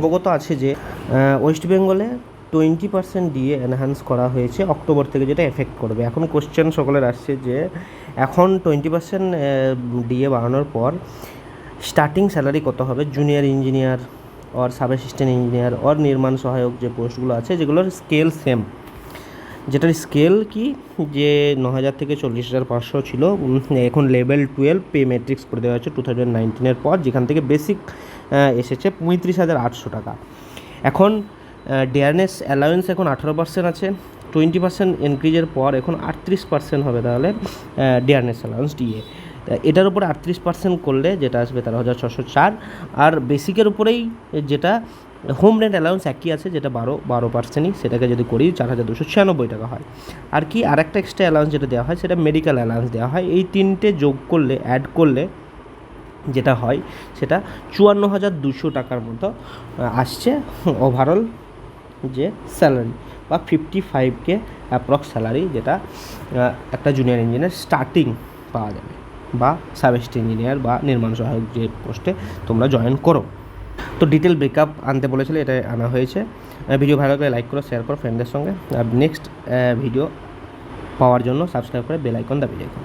অবগত আছে যে ওয়েস্ট বেঙ্গলে 20% ডিএ এনহ্যান্স করা হয়েছে অক্টোবর থেকে, যেটা এফেক্ট করবে। এখন কোশ্চেন সকলের আসছে যে এখন 20% ডিএ বাড়ানোর পর স্টার্টিং স্যালারি কত হবে junior engineer or sub assistant engineer or নির্মাণ সহায়ক যে পোস্টগুলো আছে, যেগুলোর স্কেল সেম, যেটার স্কেল কি যে 9,000 থেকে 40,500 ছিল, এখন লেভেল 12 পে ম্যাট্রিক্স করে দেওয়া হচ্ছে 2019 পর, যেখান থেকে বেসিক এসেছে 35,800 টাকা। এখন ডিয়ারনেস অ্যালাউয়েন্স এখন 18% আছে, 20% ইনক্রিজের পর এখন 38% হবে তাহলে ডিয়ারনেস অ্যালাউয়েন্স ডিএ। এটার উপরে 38% করলে যেটা আসবে 13,604, আর বেসিকের উপরেই যেটা হোম রেন্ট অ্যালাউন্স একই আছে, যেটা 12%ই, সেটাকে যদি করি 4,296 টাকা হয়। আর কি আরেকটা এক্সট্রা অ্যালাউন্স যেটা দেওয়া হয় সেটা মেডিকেল অ্যালাউন্স দেওয়া হয়। এই তিনটে যোগ করলে, অ্যাড করলে যেটা হয় সেটা 54,200 টাকার মতো আসছে ওভারঅল যে স্যালারি, বা 55K অ্যাপ্রক্স স্যালারি, যেটা একটা জুনিয়র ইঞ্জিনিয়ার স্টার্টিং পাওয়া যাবে, বা সাব অ্যাসিস্ট্যান্ট ইঞ্জিনিয়ার বা নির্মাণ সহায়ক যে পোস্টে তোমরা জয়েন করো। তো ডিটেল ব্রেকআপ আনতে বলেছিলে, এটা আনা হয়েছে। ভিডিও ভালো লাগলে লাইক করো, শেয়ার করো ফ্রেন্ডদের সঙ্গে, আর নেক্সট ভিডিও পাওয়ার জন্য সাবস্ক্রাইব করে বেল আইকন দাবিয়ে রাখো।